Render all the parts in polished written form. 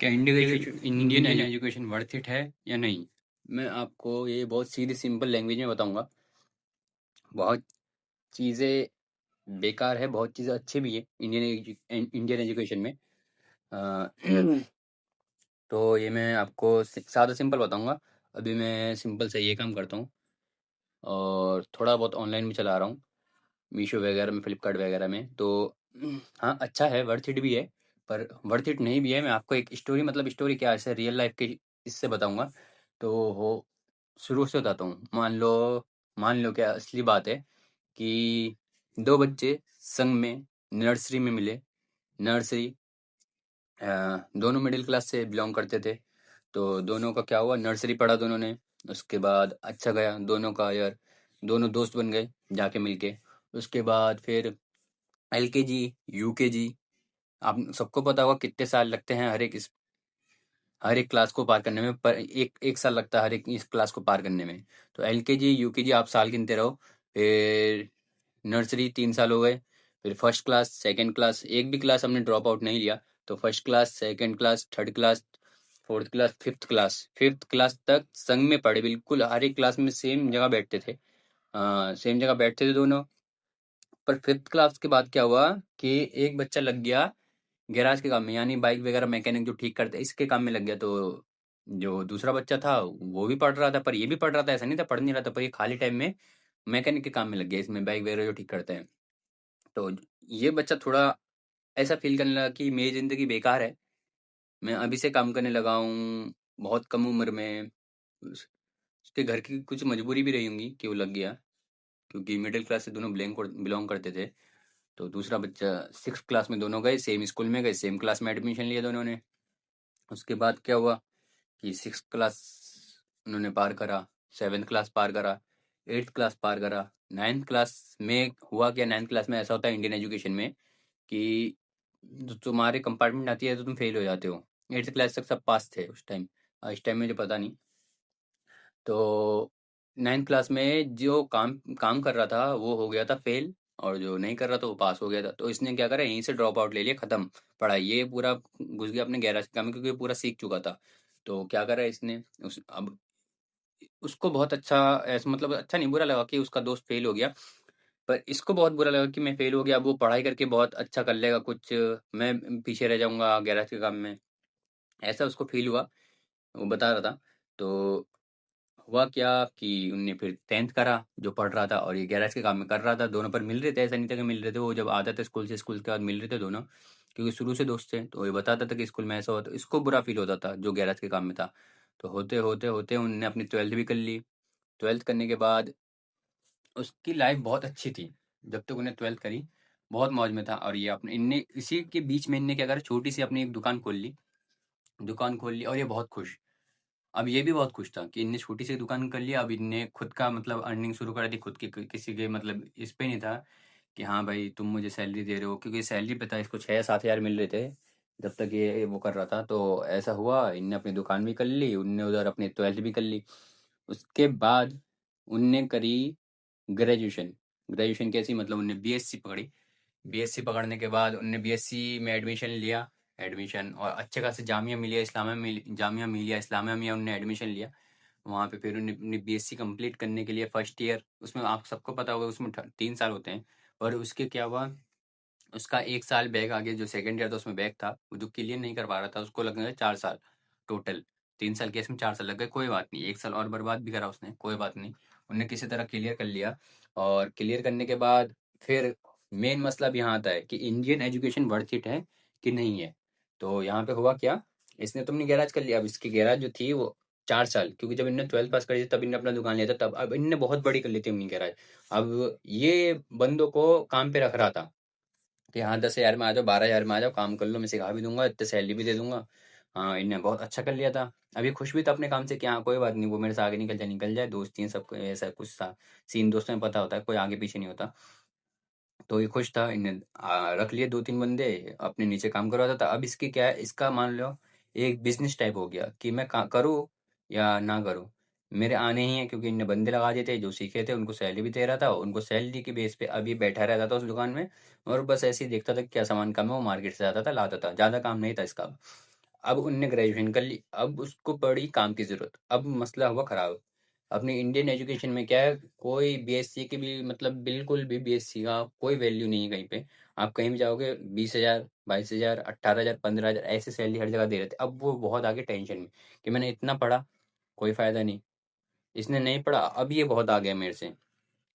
क्या Indian education worth it है या नहीं? मैं आपको ये बहुत सीधी सिंपल लैंग्वेज में बताऊंगा। बहुत चीज़ें बेकार है, बहुत चीज़ें अच्छी भी है इंडियन एजुकेशन में। अ, तो ये मैं आपको सादा सिंपल बताऊंगा। अभी मैं सिंपल से ये काम करता हूँ और थोड़ा बहुत ऑनलाइन में चला रहा हूँ, मीशो वगैरह में, फ्लिपकार्ट वगैरह में। तो हाँ, अच्छा है, वर्थ इट भी है, पर वर्थ इट नहीं भी है। मैं आपको एक स्टोरी, मतलब स्टोरी क्या, ऐसे रियल लाइफ के इससे बताऊंगा। तो वो शुरू से बताता हूँ। मान लो क्या असली बात है कि दो बच्चे संग में नर्सरी में मिले। नर्सरी दोनों मिडिल क्लास से बिलोंग करते थे। तो दोनों का क्या हुआ, नर्सरी पढ़ा दोनों ने। उसके बाद अच्छा गया दोनों का यार, दोनों दोस्त बन गए जाके मिलके। उसके बाद फिर एलकेजी, यूकेजी, आप सबको पता होगा कितने साल लगते हैं हर एक क्लास को पार करने में। पर एक एक साल लगता है हर एक इस क्लास को पार करने में। तो एलकेजी यूकेजी आप साल गिनते रहो। फिर नर्सरी 3 साल हो गए। फिर फर्स्ट क्लास, सेकंड क्लास, एक भी क्लास हमने ड्रॉप आउट नहीं लिया। तो first class, second class, third class, fourth class, fifth class तक संग में पढ़े। बिल्कुल हर एक क्लास में सेम जगह बैठते थे। सेम जगह बैठते थे दोनों। पर फिफ्थ क्लास के बाद क्या हुआ कि एक बच्चा लग गया गैराज के काम में, यानी बाइक वगैरह मैकेनिक जो ठीक करते हैं इसके काम में लग गया। तो जो दूसरा बच्चा था वो भी पढ़ रहा था, पर ये भी पढ़ रहा था, ऐसा नहीं था पढ़ नहीं रहा था, पर ये खाली टाइम में मैकेनिक के काम में लग गया, इसमें बाइक वगैरह जो ठीक करते हैं। तो ये बच्चा थोड़ा ऐसा फील करने लगा कि मेरी ज़िंदगी बेकार है, मैं अभी से काम करने लगा हूँ बहुत कम उम्र में। उसके घर की कुछ मजबूरी भी रही होंगी कि वो लग गया, क्योंकि मिडिल क्लास से दोनों बिलोंग करते थे। तो दूसरा बच्चा सिक्स क्लास में दोनों गए, सेम स्कूल में गए, सेम क्लास में एडमिशन लिया दोनों ने। उसके बाद क्या हुआ कि सिक्स क्लास उन्होंने पार करा, सेवन्थ क्लास पार करा, एट्थ क्लास पार करा। नाइन्थ क्लास में हुआ क्या, नाइन्थ क्लास में ऐसा होता है इंडियन एजुकेशन में कि जो तुम्हारे कंपार्टमेंट आती है तो तुम फेल हो जाते हो। एट्थ क्लास तक सब पास थे उस टाइम, इस टाइम मुझे पता नहीं। तो नाइन्थ क्लास में जो काम काम कर रहा था वो हो गया था फेल, और जो नहीं कर रहा था वो पास हो गया था। तो इसने क्या करा, यहीं से ड्रॉप आउट ले लिया, खत्म पढ़ाई। ये पूरा घुस गया अपने गैराज के काम में, क्योंकि ये पूरा सीख चुका था। तो क्या करा इसने, अब उसको बहुत अच्छा, ऐसा मतलब अच्छा नहीं बुरा लगा कि उसका दोस्त फेल हो गया। पर इसको बहुत बुरा लगा कि मैं फेल हो गया, अब वो पढ़ाई करके बहुत अच्छा कर लेगा कुछ, मैं पीछे रह जाऊंगा गैराज के काम में, ऐसा उसको फील हुआ। वो बता रहा था। तो हुआ क्या कि उनने फिर 10th करा, जो पढ़ रहा था और ये गैराज के काम में कर रहा था। दोनों पर मिल रहे थे, ऐसा नहीं था कि मिल रहे थे। वो जब आता था स्कूल से, स्कूल के बाद मिल रहे थे दोनों, क्योंकि शुरू से दोस्त थे। तो ये बताता था कि स्कूल में ऐसा होता, इसको बुरा फील होता था जो गैराज के काम में था। तो होते होते होते उनने अपनी 12th भी कर ली। 12th करने के बाद उसकी लाइफ बहुत अच्छी थी। जब तक उन्हें 12th करी बहुत मौज में था। और ये अपने इनने इसी के बीच में इनने क्या करा, छोटी सी अपनी एक दुकान खोल ली, और ये बहुत खुश। अब ये भी बहुत खुश था कि इनने छोटी सी दुकान कर लिया। अब इनने खुद का मतलब अर्निंग शुरू कर दी, खुद की किसी के मतलब इस पे नहीं था कि हाँ भाई तुम मुझे सैलरी दे रहे हो, क्योंकि सैलरी पे था इसको 6-7 हज़ार मिल रहे थे जब तक ये वो कर रहा था। तो ऐसा हुआ, इनने अपनी दुकान भी कर ली, उनने उधर अपनी 12th भी कर ली। उसके बाद उनने करी ग्रेजुएशन। ग्रेजुएशन कैसी, मतलब उनने बीएससी पकड़ी। बीएससी पकड़ने के बाद उनने बीएससी में एडमिशन लिया। एडमिशन और अच्छे खासे जामिया मिलिया इस्लामिया में उनने एडमिशन लिया। वहाँ पे फिर उन्हें अपनी बीएससी कंप्लीट करने के लिए फर्स्ट ईयर, उसमें आप सबको पता होगा उसमें 3 साल होते हैं। और उसके क्या हुआ, उसका 1 साल बैक आ गया। जो सेकंड ईयर था उसमें बैक था, वो जो क्लियर नहीं कर पा रहा था, उसको लग गए 4 साल टोटल। 3 साल केस में 4 साल लग गए, कोई बात नहीं, 1 साल और बर्बाद भी करा उसने, कोई बात नहीं। उनने किसी तरह क्लियर कर लिया। और क्लियर करने के बाद फिर मेन मसला भी यहाँ आता है कि इंडियन एजुकेशन वर्थ इट है कि नहीं है। तो यहाँ पे हुआ क्या, इसने तुमने गैराज कर लिया। अब इसकी गैराज जो थी वो 4 साल, क्योंकि जब इनने 12th पास करी थी तब इनने अपना दुकान लिया था, तब अब इनने बहुत बड़ी कर ली थी अपनी गैराज। अब ये बंदों को काम पे रख रहा था कि हाँ 10 हज़ार में आ जाओ, 12 हज़ार में आ जाओ, काम कर लो, मैं सिखा भी दूंगा, इतने सैलरी भी दे दूंगा। हाँ, इनने बहुत अच्छा कर लिया था। अभी खुश भी था अपने काम से कि हाँ कोई बात नहीं, वो मेरे से आगे निकल जाए, दोस्ती है सबको, ऐसा कुछ था सीन, दोस्तों में पता होता है कोई आगे पीछे नहीं होता। तो ये खुश था, इनने रख लिए 2-3 बंदे अपने नीचे काम करवाता था। अब इसकी क्या है, इसका मान लो एक बिजनेस टाइप हो गया कि मैं करूँ या ना करूँ, मेरे आने ही है, क्योंकि इनने बंदे लगा दिए थे जो सीखे थे, उनको सैलरी भी दे रहा था, उनको सैलरी की बेस पे अभी बैठा रहता था उस दुकान में। और बस ऐसे ही देखता था कि क्या सामान कम है, वो मार्केट से आता था लाता था, ज़्यादा काम नहीं था इसका। अब उनने ग्रेजुएशन कर ली, अब उसको पड़ी काम की ज़रूरत, अब मसला हुआ ख़राब। अपने इंडियन एजुकेशन में क्या है, कोई बीएससी की भी मतलब बिल्कुल भी बीएससी का कोई वैल्यू नहीं है कहीं पे। आप कहीं भी जाओगे 20,000, 22,000, 18,000, 15,000 ऐसी सैलरी हर जगह दे रहे थे। अब वो बहुत आगे टेंशन में कि मैंने इतना पढ़ा, कोई फ़ायदा नहीं। इसने नहीं पढ़ा, अब ये बहुत आ गया मेरे से।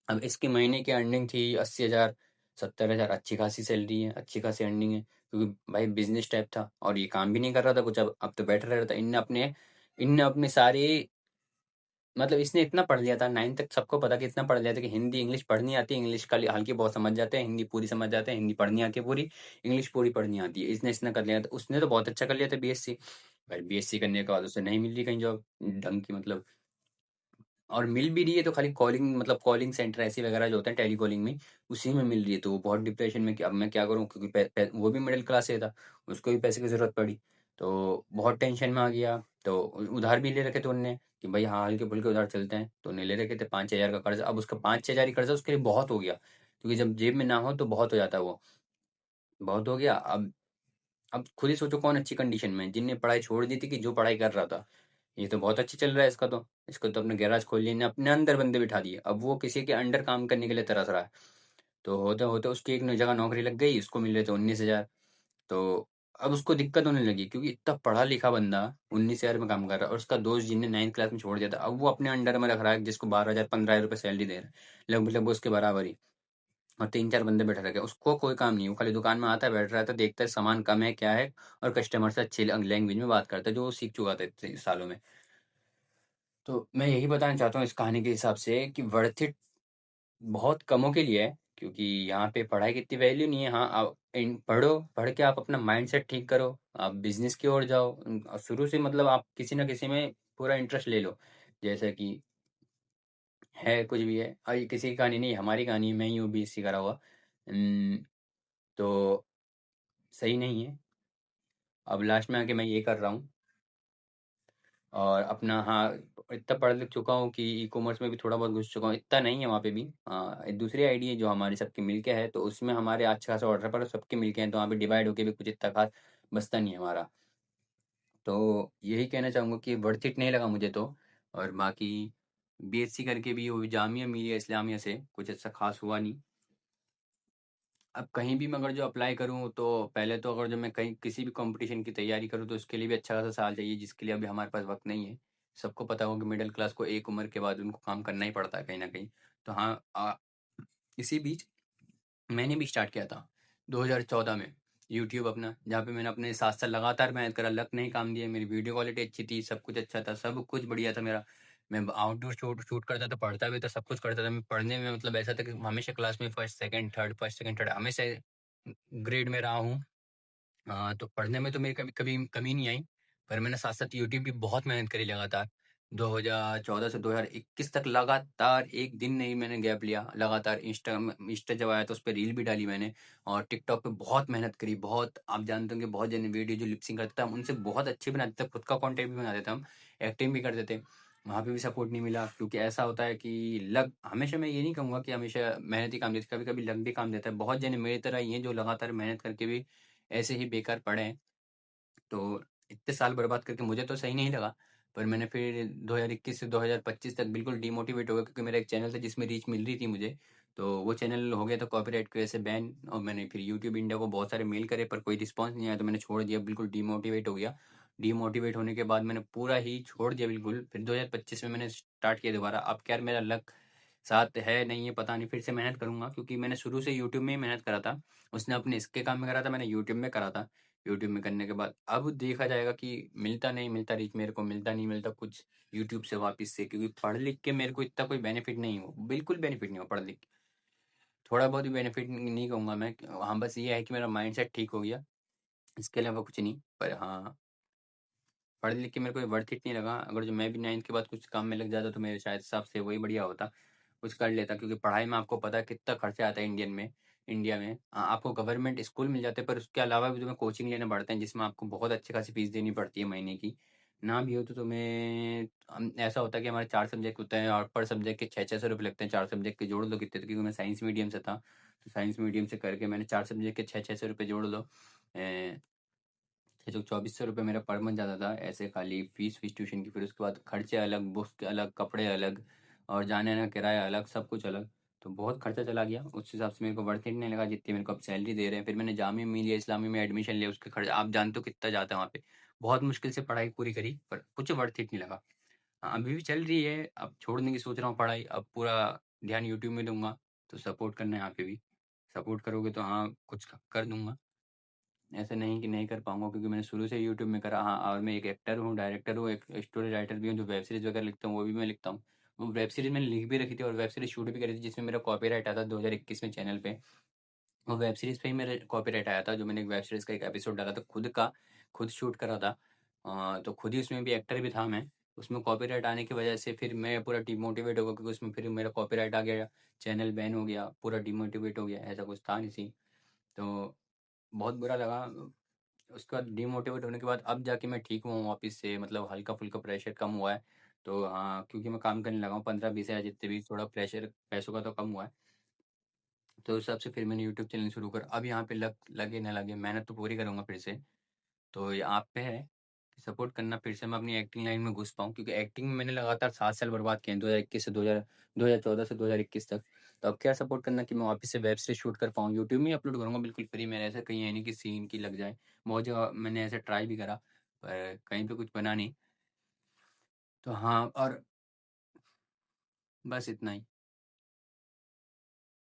अब इसकी महीने की अर्निंग थी 80,000, 70,000, अच्छी खासी सैलरी है, अच्छी खासी अर्निंग है, क्योंकि भाई बिजनेस टाइप था और ये काम भी नहीं कर रहा था कुछ। अब तो बैठा रह रहा था। इनने अपने सारे मतलब इसने इतना पढ़ लिया था, 9 तक सबको पता कि इतना पढ़ लिया था कि हिंदी इंग्लिश पढ़नी आती है, इंग्लिश खाली हल्की बहुत समझ जाते हैं, हिंदी पूरी समझ जाते हैं, हिंदी पढ़नी आती है पूरी, इंग्लिश पूरी पढ़नी आती है। इसने इसने कर लिया था, उसने तो बहुत अच्छा कर लिया था बीएससी। भाई बीएससी करने के बाद उसे नहीं मिल रही कहीं जॉब ढंग की, मतलब और मिल भी रही है तो खाली कॉलिंग, मतलब कॉलिंग सेंटर ऐसे वगैरह जो होते हैं टेली कॉलिंग में, उसी में मिल रही है। तो वो बहुत डिप्रेशन में कि अब मैं क्या करूँ, क्योंकि वो भी मिडिल क्लास से था, उसको भी पैसे की ज़रूरत पड़ी, तो बहुत टेंशन में आ गया। तो उधार भी ले रखे थे उनने कि भाई हाँ हल्के फुल्के उधार चलते हैं, तो उन्हें ले रखे थे 5,000 का कर्जा। अब उसका 5-6 हज़ार ही कर्जा उसके लिए बहुत हो गया, क्योंकि जब जेब में ना हो तो बहुत हो जाता है वो, बहुत हो गया। अब खुद ही सोचो कौन अच्छी कंडीशन में है, जिनने पढ़ाई छोड़ दी थी कि जो पढ़ाई कर रहा था। ये तो बहुत अच्छी चल रहा है इसको तो अपने गैराज खोल लिया ने, अपने अंदर बंदे बिठा दिए, अब वो किसी के अंडर काम करने के लिए तरस रहा है। तो होते होते उसकी एक जगह नौकरी लग गई, उसको मिल रहे थे 19,000। तो अब उसको दिक्कत होने लगी, क्योंकि इतना पढ़ा लिखा बंदा 19,000 में काम कर रहा है, और उसका दोस्त जिनने 9th क्लास में छोड़ दिया था, अब वो अपने अंडर में रख रहा है, जिसको 12,000 15,000 रुपये सैलरी दे रहा है, लगभग उसके बराबर ही। और 3-4 बंदे बैठे रखे, उसको कोई काम नहीं, वो खाली दुकान में आता है, बैठ रहता है, देखता है सामान कम है क्या है, और कस्टमर से अच्छी लैंग्वेज में बात करता है, जो वो सीख चुका था इतने सालों में। तो मैं यही बताना चाहता हूँ इस कहानी के हिसाब से कि वर्थ इट बहुत कमों के लिए है, क्योंकि यहाँ पे पढ़ाई की इतनी वैल्यू नहीं है। हाँ, आप पढ़ो, पढ़ के आप अपना माइंडसेट ठीक करो, आप बिजनेस की ओर जाओ, शुरू से मतलब आप किसी ना किसी में पूरा इंटरेस्ट ले लो, जैसे कि है कुछ भी है। और ये किसी की कहानी नहीं, हमारी कहानी है, मैं ही हूँ बीएससी करा हुआ। तो सही नहीं है। अब लास्ट में आके मैं ये कर रहा हूँ, और अपना हाँ इतना पढ़ लिख चुका हूँ कि ई कॉमर्स में भी थोड़ा बहुत घुस चुका हूँ, इतना नहीं है वहाँ पे भी। हाँ, एक दूसरी आईडी है जो हमारी सबकी मिलके है, तो उसमें हमारे अच्छा खासा ऑर्डर पर सबके मिलके हैं, तो वहाँ पे डिवाइड होके भी कुछ इतना खास बचता नहीं है हमारा। तो यही कहना चाहूँगा कि वर्थ इट नहीं लगा मुझे तो। और बाकी बीएससी करके भी वो जामिया मिलिया इस्लामिया से कुछ ऐसा खास हुआ नहीं। अब कहीं भी मैं अगर जो अप्लाई करूँ, तो पहले तो अगर जो मैं कहीं किसी भी कंपटीशन की तैयारी करूँ, तो उसके लिए भी अच्छा खासा साल चाहिए, जिसके लिए अभी हमारे पास वक्त नहीं है। सबको पता होगा कि मिडिल क्लास को एक उम्र के बाद उनको काम करना ही पड़ता है कहीं ना कहीं। तो हाँ, इसी बीच मैंने भी स्टार्ट किया था 2014 में यूट्यूब अपना, जहाँ पे मैंने अपने 7 साल लगातार मेहनत करा, लक नहीं काम दिया, मेरी वीडियो क्वालिटी अच्छी थी, सब कुछ अच्छा था, सब कुछ बढ़िया था मेरा। मैं आउटडोर शूट शूट करता था, पढ़ता भी था, सब कुछ करता था। मैं पढ़ने में मतलब ऐसा था कि हमेशा क्लास में first second third, first second third हमेशा ग्रेड में रहा हूँ। तो पढ़ने में तो मेरी कभी कभी कमी नहीं आई, पर मैंने साथ साथ यूट्यूब भी बहुत मेहनत करी लगातार। 2014 से 2021 तक लगातार एक दिन नहीं मैंने गैप लिया, लगातार इंस्टा जब आया तो उस पर रील भी डाली मैंने। और टिकटॉक पे बहुत मेहनत करी, बहुत आप जानते होंगे, बहुत जने वीडियो जो लिपसिंग करते थे हम उनसे बहुत अच्छे बनाते थे, खुद का कंटेंट भी बनाते थे हम, एक्टिंग भी करते थे। वहाँ पे भी सपोर्ट नहीं मिला, क्योंकि ऐसा होता है कि लग हमेशा, मैं ये नहीं कहूँगा कि हमेशा मेहनत ही काम देती, कभी कभी लग भी काम देता है। बहुत जने मेरी तरह ही हैं जो लगातार मेहनत करके भी ऐसे ही बेकार पड़े हैं। तो इतने साल बर्बाद करके मुझे तो सही नहीं लगा। पर मैंने फिर 2021 से 2025 तक बिल्कुल डिमोटिवेट हो गया, क्योंकि मेरा एक चैनल था जिसमें रीच मिल रही थी मुझे, तो वो चैनल हो गया था कॉपीराइट की वजह से बैन। और मैंने फिर यूट्यूब इंडिया को बहुत सारे मेल करे, पर कोई रिस्पॉन्स नहीं आया, तो मैंने छोड़ दिया, बिल्कुल डिमोटिवेट हो गया। डिमोटिवेट होने के बाद मैंने पूरा ही छोड़ दिया बिल्कुल। फिर 2025 में मैंने स्टार्ट किया दोबारा। अब क्या मेरा लक साथ है नहीं है पता नहीं, फिर से मेहनत करूंगा, क्योंकि मैंने शुरू से यूट्यूब में ही मेहनत करा था। उसने अपने इसके काम में करा था, मैंने यूट्यूब में करा था। यूट्यूब में करने के बाद अब देखा जाएगा कि मिलता नहीं मिलता रीच, मेरे को मिलता नहीं मिलता कुछ यूट्यूब से वापस से, क्योंकि पढ़ लिख के मेरे को इतना कोई बेनिफिट नहीं हो, बिल्कुल बेनिफिट नहीं हो पढ़ लिख के। थोड़ा बहुत भी बेनिफिट नहीं कहूँगा मैं, हाँ बस ये है कि मेरा माइंड सेट ठीक हो गया, इसके अलावा कुछ नहीं। पर हाँ, पढ़ लिख के मेरे को वर्थ इट नहीं लगा। अगर जो मैं भी 9th के बाद कुछ काम में लग जाता, तो मेरे शायद हिसाब से वही बढ़िया होता, कुछ कर लेता, क्योंकि पढ़ाई में आपको पता है कितना खर्चा आता है इंडिया में। आपको गवर्नमेंट स्कूल मिल जाते हैं, पर उसके अलावा भी तुम्हें कोचिंग लेने पड़ते हैं, जिसमें आपको बहुत अच्छी खासी फीस देनी पड़ती है महीने की। ना भी हो तो तुम्हें ऐसा होता है कि हमारे 4 सब्जेक्ट होते हैं, और पर सब्जेक्ट के 600-600 रुपये लगते हैं। 4 सब्जेक्ट के जोड़ लो कितने, तो क्योंकि मैं साइंस मीडियम से था, तो साइंस मीडियम से करके मैंने 4 सब्जेक्ट के 600-600 रुपये जोड़ लो, जो 2400 रुपये मेरा पर मंथ जाता था ऐसे खाली फीस फीस ट्यूशन की, फिर उसके बाद खर्चे अलग, बुक्स के अलग, कपड़े अलग और जाने आने का किराया अलग, सब कुछ अलग। तो बहुत खर्चा चला गया, उस हिसाब से मेरे को वर्थ इट नहीं लगा जितनी मेरे को अब सैलरी दे रहे हैं। फिर मैंने जामिया मिलिया इस्लामी में एडमिशन लिया, उसके खर्च आप जानते हो कितना जाता है वहाँ पे। बहुत मुश्किल से पढ़ाई पूरी करी पर कुछ वर्थ इट नहीं लगा। हाँ, अभी भी चल रही है, अब छोड़ने की सोच रहा हूँ पढ़ाई, अब पूरा ध्यान यूट्यूब में दूंगा। तो सपोर्ट करना है यहाँ पे भी, सपोर्ट करोगे तो हाँ कुछ कर दूंगा, ऐसा नहीं कि नहीं कर पाऊंगा, क्योंकि मैंने शुरू से यूट्यूब में करा। हाँ, और मैं एक एक्टर हूँ, डायरेक्टर हूँ, एक स्टोरी राइटर भी हूँ, जो वेब सीरीज वगैरह लिखता हूँ वो भी मैं लिखता हूँ। वो वेब सीरीज मैंने लिख भी रखी थी और वेब सीरीज शूट भी करी थी, जिसमें मेरा कॉपीराइट आया था 2021 में चैनल पे। वो वेब सीरीज पे ही मेरा कॉपीराइट आया था, जो मैंने एक वेब सीरीज का एक एपिसोड डाला था खुद का, खुद शूट करा था। तो खुद ही उसमें भी एक्टर भी था मैं। उसमें कॉपीराइट आने की वजह से फिर मैं पूरा डिमोटिवेट हो गया, क्योंकि उसमें फिर मेरा कॉपीराइट आ गया, चैनल बैन हो गया, पूरा डिमोटिवेट हो गया, ऐसा कुछ था नहीं सी। तो बहुत बुरा लगा। उसके बाद डिमोटिवेट होने के बाद अब जाके मैं ठीक हुआ हूँ वापस से, मतलब हल्का-फुल्का प्रेशर कम हुआ है। तो हाँ, क्योंकि मैं काम करने लगा हूँ, 15-20 हज़ार जितने भी, थोड़ा प्रेशर पैसों का तो कम हुआ है। तो उस हिसाब से फिर मैंने यूट्यूब चैनल शुरू करा। अब यहाँ पे लगे ना लगे, मेहनत तो पूरी करूँगा फिर से। तो ये आप पे है कि सपोर्ट करना, फिर से मैं अपनी एक्टिंग लाइन में घुस पाऊँ, क्योंकि एक्टिंग में मैंने लगातार 7 साल बर्बाद किए हैं, 2021 से 2014 से 2021 तक। तो अब क्या सपोर्ट करना कि मैं वापस से वेब सीरीज़ शूट कर पाऊँ, यूट्यूब में ही अपलोड करूँगा बिल्कुल फ्री में, ऐसा कहीं है नहीं कि सीन की लग जाए। बहुत जगह मैंने ऐसे ट्राई भी करा, पर कहीं पे कुछ बना नहीं। तो हाँ, और बस इतना ही।